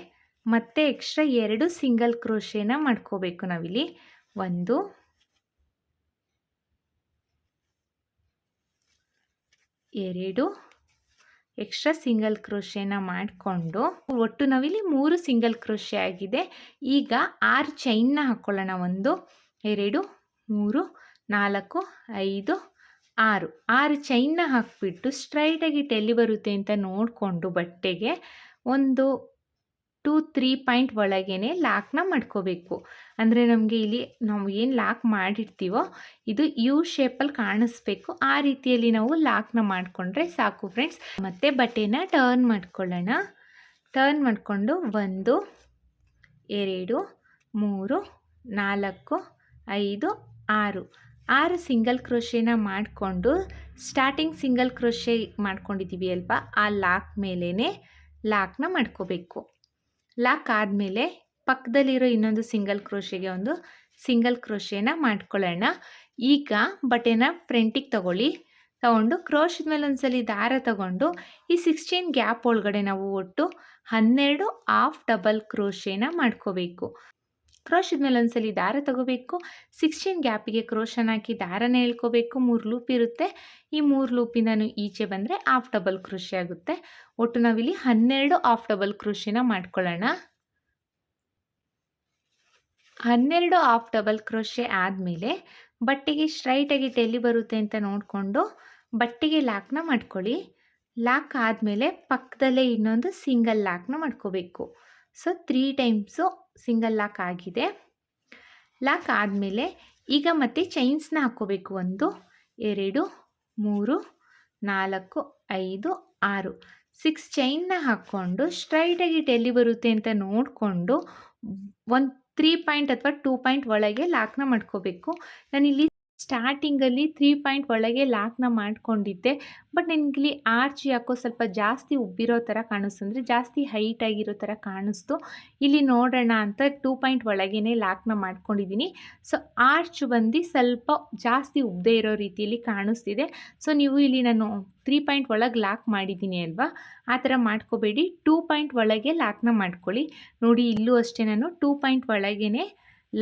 S1: ಮತ್ತೆ ಎಕ್ಸ್ಟ್ರಾ 2 ಸಿಂಗಲ್ ಕ್ರೋಶೆನ ಮಾಡ್ಕೋಬೇಕು ನಾವಿಲ್ಲಿ. 1 2 ಎಕ್ಸ್ಟ್ರಾ ಸಿಂಗಲ್ ಕ್ರೋಶೆನ ಮಾಡಿಕೊಂಡು ಒಟ್ಟು ನಾವಿಲ್ಲಿ 3 ಸಿಂಗಲ್ ಕ್ರೋಶೆ ಆಗಿದೆ. ಈಗ 6 ಚೈನ್ನ ಹಾಕ್ಕೊಳ್ಳೋಣ. 1 2 3 4 5 6 ಚೈನ್ನ ಹಾಕಿಬಿಟ್ಟು ಸ್ಟ್ರೈಟಾಗಿ ಎಲ್ಲಿ ಬರುತ್ತೆ ಅಂತ ನೋಡಿಕೊಂಡು ಬಟ್ಟೆಗೆ ಒಂದು 2-3 ಪಾಯಿಂಟ್ ಒಳಗೇ ಲಾಕ್ನ ಮಾಡ್ಕೋಬೇಕು. ಅಂದರೆ ನಮಗೆ ಇಲ್ಲಿ ನಾವು ಏನು ಲಾಕ್ ಮಾಡಿರ್ತೀವೋ ಇದು ಯು ಶೇಪಲ್ಲಿ ಕಾಣಿಸ್ಬೇಕು. ಆ ರೀತಿಯಲ್ಲಿ ನಾವು ಲಾಕ್ನ ಮಾಡಿಕೊಂಡ್ರೆ ಸಾಕು ಫ್ರೆಂಡ್ಸ್. ಮತ್ತು ಬಟ್ಟೆನ ಟರ್ನ್ ಮಾಡ್ಕೊಳ್ಳೋಣ. ಟರ್ನ್ ಮಾಡಿಕೊಂಡು 1 2 3 4 5 6 ಸಿಂಗಲ್ ಕ್ರೋಶೆನ ಮಾಡಿಕೊಂಡು ಸ್ಟಾರ್ಟಿಂಗ್ ಸಿಂಗಲ್ ಕ್ರೋಶೆ ಮಾಡ್ಕೊಂಡಿದ್ದೀವಿ ಅಲ್ವಾ, ಆ ಲಾಕ್ ಮೇಲೇ ಲಾಕ್ನ ಮಾಡ್ಕೋಬೇಕು. ಲಾಕ್ ಆದಮೇಲೆ ಪಕ್ಕದಲ್ಲಿರೋ ಇನ್ನೊಂದು ಸಿಂಗಲ್ ಕ್ರೋಶೆಗೆ ಒಂದು ಸಿಂಗಲ್ ಕ್ರೋಶೆನ ಮಾಡ್ಕೊಳ್ಳೋಣ. ಈಗ ಬಟ್ಟೆನ ಫ್ರಂಟಿಗೆ ತಗೊಂಡು ಕ್ರೋಶದ ಮೇಲೆ ಒಂದ್ಸಲಿ ದಾರ ತಗೊಂಡು ಈ 6 ಚೈನ್ ಗ್ಯಾಪ್ ಒಳಗಡೆ ನಾವು ಒಟ್ಟು 12 ಹಾಫ್ ಡಬಲ್ ಕ್ರೋಶೆನ ಮಾಡ್ಕೋಬೇಕು. ಕ್ರೋಶದ ಮೇಲೆ ಒಂದ್ಸಲಿ ದಾರ ತಗೋಬೇಕು. 6 ಚೈನ್ ಗ್ಯಾಪಿಗೆ ಕ್ರೋಶನ ಹಾಕಿ ದಾರನ ಎಳ್ಕೋಬೇಕು. 3 ಲೂಪ್ ಇರುತ್ತೆ. ಈ 3 ಲೂಪಿಂದನೂ ಈಚೆ ಬಂದರೆ ಹಾಫ್ ಡಬಲ್ ಕ್ರೋಶೆ ಆಗುತ್ತೆ. ಒಟ್ಟು ನಾವಿಲ್ಲಿ 12 ಹಾಫ್ ಡಬಲ್ ಕ್ರೋಶೆನ ಮಾಡ್ಕೊಳ್ಳೋಣ. 12 ಹಾಫ್ ಡಬಲ್ ಕ್ರೋಶೆ ಆದಮೇಲೆ ಬಟ್ಟೆಗೆ ಸ್ಟ್ರೈಟಾಗಿ ಎಲ್ಲಿ ಬರುತ್ತೆ ಅಂತ ನೋಡಿಕೊಂಡು ಬಟ್ಟೆಗೆ ಲಾಕ್ನ ಮಾಡ್ಕೊಳ್ಳಿ. ಲಾಕ್ ಆದಮೇಲೆ ಪಕ್ಕದಲ್ಲೇ ಇನ್ನೊಂದು ಸಿಂಗಲ್ ಲಾಕ್ನ ಮಾಡ್ಕೋಬೇಕು. ಸೊ 3 ಟೈಮ್ಸು ಸಿಂಗಲ್ ಲಾಕ್ ಆಗಿದೆ. ಲಾಕ್ ಆದಮೇಲೆ ಈಗ ಮತ್ತೆ ಚೈನ್ಸ್ನ ಹಾಕ್ಕೋಬೇಕು. 1 2 3 4 5 6 6 ಚೈನ್ನ ಹಾಕ್ಕೊಂಡು ಸ್ಟ್ರೈಟಾಗಿ ಎಲ್ಲಿ ಬರುತ್ತೆ ಅಂತ ನೋಡಿಕೊಂಡು ಒಂದು 3 ಪಾಯಿಂಟ್ ಅಥವಾ 2 ಪಾಯಿಂಟ್ ಒಳಗೆ ಲಾಕ್ನ ಮಾಡ್ಕೋಬೇಕು. ನಾನಿಲ್ಲಿ ಸ್ಟಾರ್ಟಿಂಗಲ್ಲಿ 3 ಪಾಯಿಂಟ್ ಒಳಗೆ ಲಾಕ್ನ ಮಾಡ್ಕೊಂಡಿದ್ದೆ. ಬಟ್ ನನಗಿಲ್ಲಿ ಆರ್ಚ್ ಯಾಕೋ ಸ್ವಲ್ಪ ಜಾಸ್ತಿ ಉಬ್ಬಿರೋ ಥರ ಕಾಣಿಸ್ತು, ಅಂದರೆ ಜಾಸ್ತಿ ಹೈಟ್ ಆಗಿರೋ ಥರ ಕಾಣಿಸ್ತು. ಇಲ್ಲಿ ನೋಡೋಣ ಅಂತ 2 ಪಾಯಿಂಟ್ ಒಳಗೇ ಲಾಕ್ನ ಮಾಡ್ಕೊಂಡಿದ್ದೀನಿ. ಸೊ ಆರ್ಚ್ ಬಂದು ಸ್ವಲ್ಪ ಜಾಸ್ತಿ ಉಬ್ಬದೇ ಇರೋ ರೀತಿಯಲ್ಲಿ ಕಾಣಿಸ್ತಿದೆ. ಸೊ ನೀವು ಇಲ್ಲಿ ನಾನು 3 ಪಾಯಿಂಟ್ ಒಳಗೆ ಲಾಕ್ ಮಾಡಿದ್ದೀನಿ ಅಲ್ವಾ, ಆ ಥರ ಮಾಡ್ಕೋಬೇಡಿ. 2 ಪಾಯಿಂಟ್ ಒಳಗೆ ಲಾಕ್ನ ಮಾಡ್ಕೊಳ್ಳಿ. ನೋಡಿ ಇಲ್ಲೂ ಅಷ್ಟೇ ನಾನು 2 ಪಾಯಿಂಟ್ ಒಳಗೇ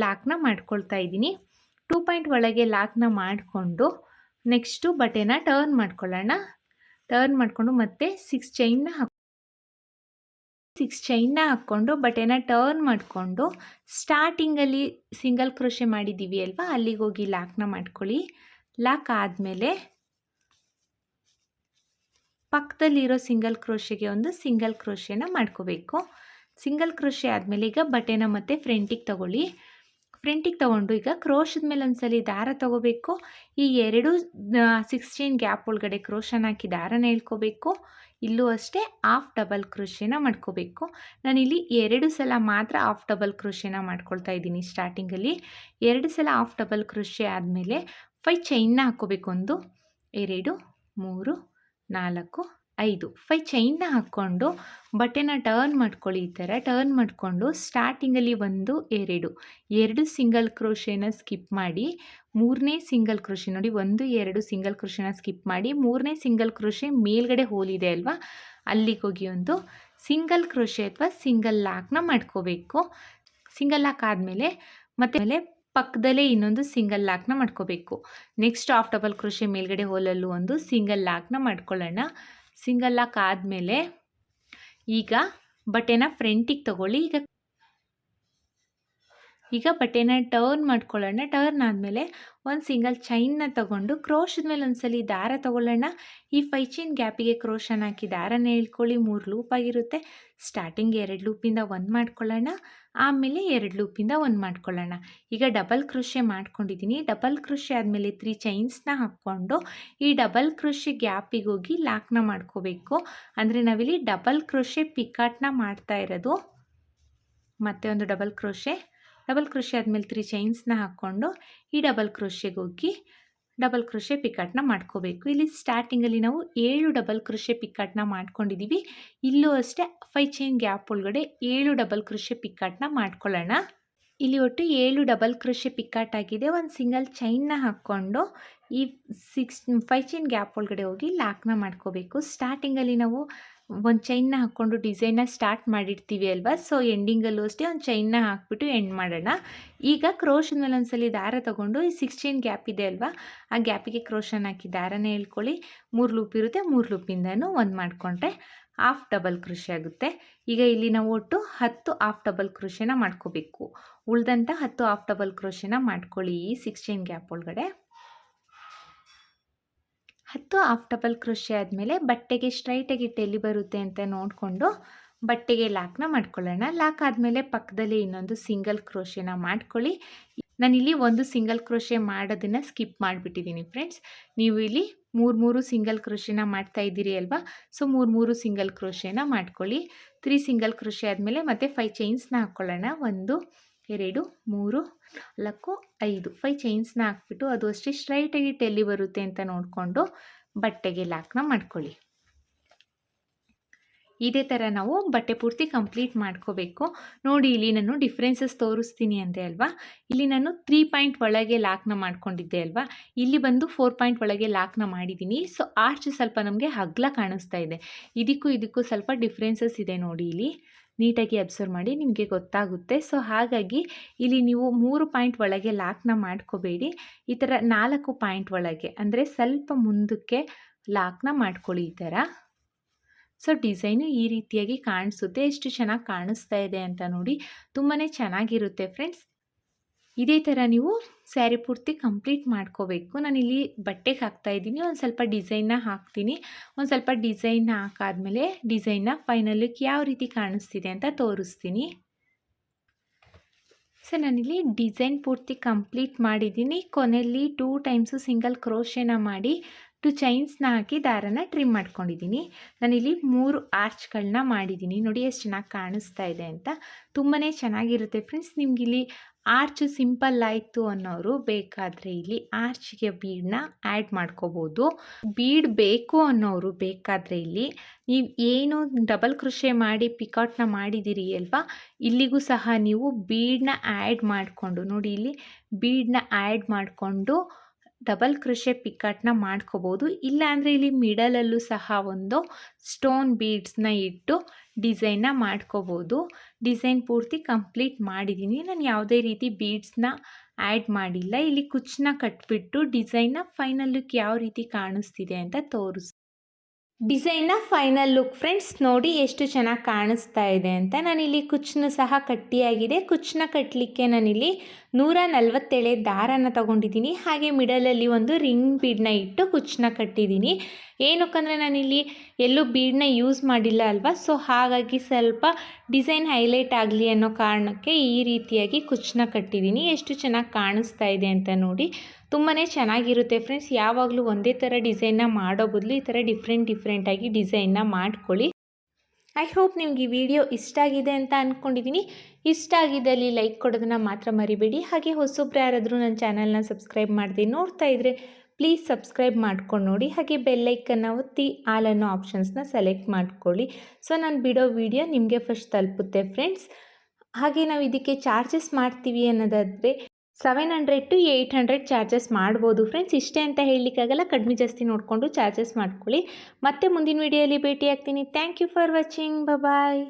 S1: ಲಾಕ್ನ ಮಾಡ್ಕೊಳ್ತಾ ಇದ್ದೀನಿ. 2 ಪಾಯಿಂಟ್ ಒಳಗೆ ಲಾಕ್ನ ಮಾಡಿಕೊಂಡು ನೆಕ್ಸ್ಟು ಬಟ್ಟೆನ ಟರ್ನ್ ಮಾಡ್ಕೊಳ್ಳೋಣ. ಟರ್ನ್ ಮಾಡಿಕೊಂಡು ಮತ್ತೆ 6 ಚೈನ್ನ ಹಾಕ್ಕೊಂಡು ಬಟ್ಟೆನ ಟರ್ನ್ ಮಾಡಿಕೊಂಡು ಸ್ಟಾರ್ಟಿಂಗಲ್ಲಿ ಸಿಂಗಲ್ ಕ್ರೋಶೆ ಮಾಡಿದ್ದೀವಿ ಅಲ್ವಾ, ಅಲ್ಲಿಗೆ ಹೋಗಿ ಲಾಕ್ನ ಮಾಡ್ಕೊಳ್ಳಿ. ಲಾಕ್ ಆದಮೇಲೆ ಪಕ್ಕದಲ್ಲಿರೋ ಸಿಂಗಲ್ ಕ್ರೋಶೆಗೆ ಒಂದು ಸಿಂಗಲ್ ಕ್ರೋಶೆನ ಮಾಡ್ಕೋಬೇಕು. ಸಿಂಗಲ್ ಕ್ರೋಶೆ ಆದಮೇಲೆ ಈಗ ಬಟ್ಟೆನ ಮತ್ತೆ ಫ್ರಂಟಿಗೆ ತಗೊಳ್ಳಿ. ಫ್ರಂಟಿಗೆ ತೊಗೊಂಡು ಈಗ ಕ್ರೋಶದ ಮೇಲೆ ಒಂದ್ಸಲಿ ದಾರ ತೊಗೋಬೇಕು. ಈ ಎರಡು 6 ಚೈನ್ ಗ್ಯಾಪ್ ಒಳಗಡೆ ಕ್ರೋಶನ ಹಾಕಿ ದಾರನ ಎಳ್ಕೋಬೇಕು. ಇಲ್ಲೂ ಅಷ್ಟೇ ಹಾಫ್ ಡಬಲ್ ಕ್ರೋಶೆನ ಮಾಡ್ಕೋಬೇಕು. ನಾನಿಲ್ಲಿ 2 ಸಲ ಮಾತ್ರ ಹಾಫ್ ಡಬಲ್ ಕ್ರೋಶೆನ ಮಾಡ್ಕೊಳ್ತಾ ಇದ್ದೀನಿ. ಸ್ಟಾರ್ಟಿಂಗಲ್ಲಿ 2 ಸಲ ಹಾಫ್ ಡಬಲ್ ಕ್ರೋಶೆ ಆದಮೇಲೆ 5 ಚೈನ್ನ ಹಾಕ್ಕೋಬೇಕು. 1 2 3 4 5 5 ಚೈನ್ನ ಹಾಕ್ಕೊಂಡು ಬಟ್ಟೆನ ಟರ್ನ್ ಮಾಡ್ಕೊಳ್ಳಿ. ಈ ಥರ ಟರ್ನ್ ಮಾಡಿಕೊಂಡು ಸ್ಟಾರ್ಟಿಂಗಲ್ಲಿ 1 2 ಸಿಂಗಲ್ ಕ್ರೋಶೆನ ಸ್ಕಿಪ್ ಮಾಡಿ ಮೂರನೇ ಸಿಂಗಲ್ ಕ್ರೋಶೆ ನೋಡಿ, 1 2 ಸಿಂಗಲ್ ಕ್ರೋಶೆನ ಸ್ಕಿಪ್ ಮಾಡಿ ಮೂರನೇ ಸಿಂಗಲ್ ಕ್ರೋಶೆ ಮೇಲ್ಗಡೆ ಹೋಲಿದೆ ಅಲ್ವಾ, ಅಲ್ಲಿಗೆ ಹೋಗಿ ಒಂದು ಸಿಂಗಲ್ ಕ್ರೋಶೆ ಅಥವಾ ಸಿಂಗಲ್ ಲಾಕ್ನ ಮಾಡ್ಕೋಬೇಕು. ಸಿಂಗಲ್ ಲಾಕ್ ಆದಮೇಲೆ ಮತ್ತೆ ಪಕ್ಕದಲ್ಲೇ ಇನ್ನೊಂದು ಸಿಂಗಲ್ ಲಾಕ್ನ ಮಾಡ್ಕೋಬೇಕು. ನೆಕ್ಸ್ಟ್ ಹಾಫ್ ಡಬಲ್ ಕ್ರೋಶೆ ಮೇಲ್ಗಡೆ ಹೋಲಲ್ಲೂ ಒಂದು ಸಿಂಗಲ್ ಲಾಕ್ನ ಮಾಡ್ಕೊಳ್ಳೋಣ. ಸಿಂಗಲ್ ಲಾಕ್ ಆದಮೇಲೆ ಈಗ ಬಟ್ಟೆನ ಫ್ರಂಟಿಗೆ ತಗೊಳ್ಳಿ. ಈಗ ಬಟ್ಟೆನ ಟರ್ನ್ ಮಾಡ್ಕೊಳ್ಳೋಣ. ಟರ್ನ್ ಆದಮೇಲೆ ಒಂದು ಸಿಂಗಲ್ ಚೈನ್ನ ತಗೊಂಡು ಕ್ರೋಶದ ಮೇಲೆ ಒಂದ್ಸಲಿ ದಾರ ತಗೊಳ್ಳೋಣ. ಈ 5 ಚೈನ್ ಗ್ಯಾಪಿಗೆ ಕ್ರೋಶನ ಹಾಕಿ ದಾರನ ಎಳ್ಕೊಳ್ಳಿ. 3 ಲೂಪ್ ಆಗಿರುತ್ತೆ. ಸ್ಟಾರ್ಟಿಂಗ್ 2 ಲೂಪಿಂದ 1 ಮಾಡ್ಕೊಳ್ಳೋಣ, ಆಮೇಲೆ 2 ಲೂಪಿಂದ 1 ಮಾಡ್ಕೊಳ್ಳೋಣ. ಈಗ ಡಬಲ್ ಕ್ರೋಶೆ ಮಾಡ್ಕೊಂಡಿದ್ದೀನಿ. ಡಬಲ್ ಕ್ರೋಶೆ ಆದಮೇಲೆ 3 ಚೈನ್ಸ್ನ ಹಾಕ್ಕೊಂಡು ಈ ಡಬಲ್ ಕ್ರೋಶೆ ಗ್ಯಾಪಿಗೆ ಹೋಗಿ ಲಾಕ್ನ ಮಾಡ್ಕೋಬೇಕು. ಅಂದರೆ ನಾವಿಲ್ಲಿ ಡಬಲ್ ಕ್ರೋಶೆ ಪಿಕಾಟ್ನ ಮಾಡ್ತಾ ಇರೋದು. ಮತ್ತೆ ಒಂದು ಡಬಲ್ ಕ್ರೋಶೆ ಆದಮೇಲೆ 3 ಚೈನ್ಸ್ನ ಹಾಕ್ಕೊಂಡು ಈ ಡಬಲ್ ಕ್ರೋಶೆಗೆ ಹೋಗಿ ಡಬಲ್ ಕ್ರೋಶೆ ಪಿಕಾಟ್ನ ಮಾಡ್ಕೋಬೇಕು. ಇಲ್ಲಿ ಸ್ಟಾರ್ಟಿಂಗಲ್ಲಿ ನಾವು 7 ಡಬಲ್ ಕ್ರೋಶೆ ಪಿಕಾಟ್ನ ಮಾಡ್ಕೊಂಡಿದ್ದೀವಿ. ಇಲ್ಲೂ ಅಷ್ಟೇ 5 ಚೈನ್ ಗ್ಯಾಪ್ ಒಳಗಡೆ 7 ಡಬಲ್ ಕ್ರೋಶೆ ಪಿಕಾಟ್ನ ಮಾಡ್ಕೊಳ್ಳೋಣ. ಇಲ್ಲಿ ಒಟ್ಟು 7 ಡಬಲ್ ಕ್ರೋಶೆ ಪಿಕಾಟ್ ಆಗಿದೆ. ಒಂದು ಸಿಂಗಲ್ ಚೈನ್ನ ಹಾಕ್ಕೊಂಡು ಈ 5 ಚೈನ್ ಗ್ಯಾಪ್ ಒಳಗಡೆ ಹೋಗಿ ಲಾಕ್ನ ಮಾಡ್ಕೋಬೇಕು. ಸ್ಟಾರ್ಟಿಂಗಲ್ಲಿ ನಾವು ಒಂದು ಚೈನ್ನ ಹಾಕ್ಕೊಂಡು ಡಿಸೈನ್ನ ಸ್ಟಾರ್ಟ್ ಮಾಡಿರ್ತೀವಿ ಅಲ್ವಾ, ಸೊ ಎಂಡಿಂಗಲ್ಲೂ ಅಷ್ಟೇ ಒಂದು ಚೈನ್ನ ಹಾಕ್ಬಿಟ್ಟು ಎಂಡ್ ಮಾಡೋಣ. ಈಗ ಕ್ರೋಶದ ಮೇಲೆ ಒಂದ್ಸಲಿ ದಾರ ತಗೊಂಡು ಈ 6 ಚೈನ್ ಗ್ಯಾಪ್ ಇದೆ ಅಲ್ವಾ, ಆ ಗ್ಯಾಪಿಗೆ ಕ್ರೋಶನ ಹಾಕಿ ದಾರನ ಎಳ್ಕೊಳ್ಳಿ. 3 ಲೂಪ್ ಇರುತ್ತೆ, 3 ಲೂಪಿಂದನೂ 1 ಮಾಡಿಕೊಂಡ್ರೆ ಹಾಫ್ ಡಬಲ್ ಕ್ರೋಶೆ ಆಗುತ್ತೆ. ಈಗ ಇಲ್ಲಿ ನಾವು ಒಟ್ಟು 10 ಹಾಫ್ ಡಬಲ್ ಕ್ರೋಶೆನ ಮಾಡ್ಕೋಬೇಕು. ಉಳಿದಂಥ 10 ಹಾಫ್ ಡಬಲ್ ಕ್ರೋಶೆನ ಮಾಡ್ಕೊಳ್ಳಿ. ಈ 6 ಚೈನ್ ಗ್ಯಾಪ್ ಒಳಗಡೆ 10 ಹಾಫ್ ಡಬಲ್ ಕ್ರೋಶೆ ಆದಮೇಲೆ ಬಟ್ಟೆಗೆ ಸ್ಟ್ರೈಟಾಗಿ ಎಲ್ಲಿ ಬರುತ್ತೆ ಅಂತ ನೋಡಿಕೊಂಡು ಬಟ್ಟೆಗೆ ಲಾಕ್ನ ಮಾಡ್ಕೊಳ್ಳೋಣ. ಲಾಕ್ ಆದಮೇಲೆ ಪಕ್ಕದಲ್ಲಿ ಇನ್ನೊಂದು ಸಿಂಗಲ್ ಕ್ರೋಶೆನ ಮಾಡ್ಕೊಳ್ಳಿ. ನಾನಿಲ್ಲಿ ಒಂದು ಸಿಂಗಲ್ ಕ್ರೋಶೆ ಮಾಡೋದನ್ನು ಸ್ಕಿಪ್ ಮಾಡಿಬಿಟ್ಟಿದ್ದೀನಿ ಫ್ರೆಂಡ್ಸ್. ನೀವು ಇಲ್ಲಿ 3 ಸಿಂಗಲ್ ಕ್ರೋಶೆನ ಮಾಡ್ತಾ ಇದ್ದೀರಿ ಅಲ್ವಾ, ಸೊ 3 ಸಿಂಗಲ್ ಕ್ರೋಶೆನ ಮಾಡ್ಕೊಳ್ಳಿ. 3 ಸಿಂಗಲ್ ಕ್ರೋಶೆ ಆದಮೇಲೆ ಮತ್ತೆ 5 ಚೈನ್ಸ್ನ ಹಾಕ್ಕೊಳ್ಳೋಣ. 1 2 3 4 5 5 ಚೈನ್ಸ್ನ ಹಾಕ್ಬಿಟ್ಟು ಅದು ಅಷ್ಟೇ ಸ್ಟ್ರೈಟಾಗಿ ಎಲ್ಲಿ ಬರುತ್ತೆ ಅಂತ ನೋಡಿಕೊಂಡು ಬಟ್ಟೆಗೆ ಲಾಕ್ನ ಮಾಡ್ಕೊಳ್ಳಿ. ಇದೇ ಥರ ನಾವು ಬಟ್ಟೆ ಪೂರ್ತಿ ಕಂಪ್ಲೀಟ್ ಮಾಡ್ಕೋಬೇಕು. ನೋಡಿ ಇಲ್ಲಿ ನಾನು ಡಿಫ್ರೆನ್ಸಸ್ ತೋರಿಸ್ತೀನಿ ಅಂದೆ ಅಲ್ವಾ, ಇಲ್ಲಿ ನಾನು 3 ಪಾಯಿಂಟ್ ಒಳಗೆ ಲಾಕ್ನ ಮಾಡ್ಕೊಂಡಿದ್ದೆ ಅಲ್ವಾ, ಇಲ್ಲಿ ಬಂದು 4 ಪಾಯಿಂಟ್ ಒಳಗೆ ಲಾಕ್ನ ಮಾಡಿದ್ದೀನಿ. ಸೊ ಆರ್ಚ್ ಸ್ವಲ್ಪ ನಮಗೆ ಅಗಲ ಕಾಣಿಸ್ತಾ ಇದೆ. ಇದಕ್ಕೂ ಸ್ವಲ್ಪ ಡಿಫ್ರೆನ್ಸಸ್ ಇದೆ ನೋಡಿ. ಇಲ್ಲಿ ನೀಟಾಗಿ ಅಬ್ಸರ್ವ್ ಮಾಡಿ, ನಿಮಗೆ ಗೊತ್ತಾಗುತ್ತೆ. ಸೊ ಹಾಗಾಗಿ ಇಲ್ಲಿ ನೀವು 3 ಪಾಯಿಂಟ್ ಒಳಗೆ ಲಾಕ್ನ ಮಾಡ್ಕೋಬೇಡಿ. ಈ ಥರ 4 ಪಾಯಿಂಟ್ ಒಳಗೆ ಅಂದರೆ ಸ್ವಲ್ಪ ಮುಂದಕ್ಕೆ ಲಾಕ್ನ ಮಾಡ್ಕೊಳ್ಳಿ ಈ ಥರ. ಸೊ ಡಿಸೈನು ಈ ರೀತಿಯಾಗಿ ಕಾಣಿಸುತ್ತೆ. ಎಷ್ಟು ಚೆನ್ನಾಗಿ ಕಾಣಿಸ್ತಾ ಇದೆ ಅಂತ ನೋಡಿ, ತುಂಬಾ ಚೆನ್ನಾಗಿರುತ್ತೆ ಫ್ರೆಂಡ್ಸ್. ಇದೇ ಥರ ನೀವು ಸ್ಯಾರಿ ಪೂರ್ತಿ ಕಂಪ್ಲೀಟ್ ಮಾಡ್ಕೋಬೇಕು. ನಾನಿಲ್ಲಿ ಬಟ್ಟೆಗೆ ಹಾಕ್ತಾಯಿದ್ದೀನಿ, ಒಂದು ಸ್ವಲ್ಪ ಡಿಸೈನ್ನ ಹಾಕ್ತೀನಿ. ಒಂದು ಸ್ವಲ್ಪ ಡಿಸೈನ್ ಹಾಕಾದ್ಮೇಲೆ ಡಿಸೈನ್ನ ಫೈನಲ್ ಲುಕ್ ಯಾವ ರೀತಿ ಕಾಣಿಸ್ತಿದೆ ಅಂತ ತೋರಿಸ್ತೀನಿ. ಸೊ ನಾನಿಲ್ಲಿ ಡಿಸೈನ್ ಪೂರ್ತಿ ಕಂಪ್ಲೀಟ್ ಮಾಡಿದ್ದೀನಿ. ಕೊನೆಯಲ್ಲಿ 2 ಟೈಮ್ಸು ಸಿಂಗಲ್ ಕ್ರೋಶೆನ ಮಾಡಿ 2 ಚೈನ್ಸ್ನ ಹಾಕಿ ದಾರನ ಟ್ರಿಮ್ ಮಾಡ್ಕೊಂಡಿದ್ದೀನಿ. ನಾನಿಲ್ಲಿ 3 ಆರ್ಚ್ಗಳನ್ನ ಮಾಡಿದ್ದೀನಿ. ನೋಡಿ ಎಷ್ಟು ಚೆನ್ನಾಗಿ ಕಾಣಿಸ್ತಾ ಇದೆ ಅಂತ. ತುಂಬಾ ಚೆನ್ನಾಗಿರುತ್ತೆ ಫ್ರೆಂಡ್ಸ್. ನಿಮಗಿಲ್ಲಿ ಆರ್ಚು ಸಿಂಪಲ್ ಆಯಿತು ಅನ್ನೋರು ಬೇಕಾದರೆ ಇಲ್ಲಿ ಆರ್ಚ್ಗೆ ಬೀಡನ್ನ ಆ್ಯಡ್ ಮಾಡ್ಕೋಬೋದು. ಬೀಡ್ ಬೇಕು ಅನ್ನೋರು ಬೇಕಾದರೆ ಇಲ್ಲಿ ನೀವು ಏನು ಡಬಲ್ ಕ್ರೋಶೆ ಮಾಡಿ ಪಿಕಾಟ್ನ ಮಾಡಿದ್ದೀರಿ ಅಲ್ವಾ, ಇಲ್ಲಿಗೂ ಸಹ ನೀವು ಬೀಡನ್ನ ಆ್ಯಡ್ ಮಾಡಿಕೊಂಡು ನೋಡಿ, ಇಲ್ಲಿ ಬೀಡನ್ನ ಆ್ಯಡ್ ಮಾಡಿಕೊಂಡು ಡಬಲ್ ಕ್ರೋಶೆ ಪಿಕಾಟ್ನ ಮಾಡ್ಕೋಬೋದು. ಇಲ್ಲಾಂದರೆ ಇಲ್ಲಿ ಮಿಡಲಲ್ಲೂ ಸಹ ಒಂದು ಸ್ಟೋನ್ ಬೀಡ್ಸ್ನ ಇಟ್ಟು ಡಿಸೈನ್ನ ಮಾಡ್ಕೋಬೋದು. ಡಿಸೈನ್ ಪೂರ್ತಿ ಕಂಪ್ಲೀಟ್ ಮಾಡಿದ್ದೀನಿ. ನಾನು ಯಾವುದೇ ರೀತಿ ಬೀಡ್ಸ್ನ ಆ್ಯಡ್ ಮಾಡಿಲ್ಲ. ಇಲ್ಲಿ ಕುಚ್ಚನ್ನ ಕಟ್ಬಿಟ್ಟು ಡಿಸೈನ್ನ ಫೈನಲ್ ಲುಕ್ ಯಾವ ರೀತಿ ಕಾಣಿಸ್ತಿದೆ ಅಂತ ತೋರಿಸ್ತೀನಿ. ಡಿಸೈನ್ನ ಫೈನಲ್ ಲುಕ್ ಫ್ರೆಂಡ್ಸ್, ನೋಡಿ ಎಷ್ಟು ಚೆನ್ನಾಗಿ ಕಾಣಿಸ್ತಾ ಇದೆ ಅಂತ. ನಾನಿಲ್ಲಿ ಕುಚ್ಚನ್ನು ಸಹ ಕಟ್ಟಿಯಾಗಿದೆ. ಕುಚ್ಚನ್ನ ಕಟ್ಟಲಿಕ್ಕೆ ನಾನಿಲ್ಲಿ 147 ದಾರನ ತಗೊಂಡಿದ್ದೀನಿ. ಹಾಗೆ ಮಿಡಲಲ್ಲಿ ಒಂದು ರಿಂಗ್ ಬೀಡನ್ನ ಇಟ್ಟು ಕುಚ್ಚನ್ನ ಕಟ್ಟಿದ್ದೀನಿ. ಏನಕ್ಕಂದರೆ ನಾನಿಲ್ಲಿ ಎಲ್ಲೂ ಬೀಡನ್ನ ಯೂಸ್ ಮಾಡಿಲ್ಲ ಅಲ್ವಾ, ಸೊ ಹಾಗಾಗಿ ಸ್ವಲ್ಪ ಡಿಸೈನ್ ಹೈಲೈಟ್ ಆಗಲಿ ಅನ್ನೋ ಕಾರಣಕ್ಕೆ ಈ ರೀತಿಯಾಗಿ ಕುಚ್ಚನ್ನ ಕಟ್ಟಿದ್ದೀನಿ. ಎಷ್ಟು ಚೆನ್ನಾಗಿ ಕಾಣಿಸ್ತಾ ಇದೆ ಅಂತ ನೋಡಿ. ತುಂಬಾ ಚೆನ್ನಾಗಿರುತ್ತೆ ಫ್ರೆಂಡ್ಸ್. ಯಾವಾಗಲೂ ಒಂದೇ ಥರ ಡಿಸೈನ್ನ ಮಾಡೋ ಬದಲು ಈ ಥರ ಡಿಫ್ರೆಂಟಾಗಿ ಡಿಸೈನ್ನ ಮಾಡ್ಕೊಳ್ಳಿ. ಐ ಹೋಪ್ ನಿಮ್ಗೆ ಈ ವಿಡಿಯೋ ಇಷ್ಟ ಆಗಿದೆ ಅಂತ ಅಂದ್ಕೊಂಡಿದ್ದೀನಿ. ಇಷ್ಟ ಆಗಿದ್ದಲ್ಲಿ ಲೈಕ್ ಕೊಡೋದನ್ನು ಮಾತ್ರ ಮರಿಬೇಡಿ. ಹಾಗೆ ಹೊಸೊಬ್ರು ಯಾರಾದರೂ ನನ್ನ ಚಾನಲ್ನ ಸಬ್ಸ್ಕ್ರೈಬ್ ಮಾಡದೆ ನೋಡ್ತಾ ಇದ್ದರೆ ಪ್ಲೀಸ್ ಸಬ್ಸ್ಕ್ರೈಬ್ ಮಾಡ್ಕೊಂಡು ನೋಡಿ. ಹಾಗೆ ಬೆಲ್ಲೈಕನ್ನ ಒತ್ತಿ ಆಲ್ ಅನ್ನೋ ಆಪ್ಷನ್ಸ್ನ ಸೆಲೆಕ್ಟ್ ಮಾಡ್ಕೊಳ್ಳಿ. ಸೊ ನಾನು ಬಿಡೋ ವಿಡಿಯೋ ನಿಮಗೆ ಫಸ್ಟ್ ತಲುಪುತ್ತೆ ಫ್ರೆಂಡ್ಸ್. ಹಾಗೆ ನಾವು ಇದಕ್ಕೆ ಚಾರ್ಜಸ್ ಮಾಡ್ತೀವಿ ಅನ್ನೋದಾದರೆ 700 to 800 ಚಾರ್ಜಸ್ ಮಾಡ್ಬೋದು ಫ್ರೆಂಡ್ಸ್. ಇಷ್ಟೇ ಅಂತ ಹೇಳಲಿಕ್ಕಾಗಲ್ಲ, ಕಡಿಮೆ ಜಾಸ್ತಿ ನೋಡಿಕೊಂಡು ಚಾರ್ಜಸ್ ಮಾಡ್ಕೊಳ್ಳಿ. ಮತ್ತೆ ಮುಂದಿನ ವಿಡಿಯೋಲಿ ಭೇಟಿ ಆಗ್ತೀನಿ. Thank you for watching. Bye.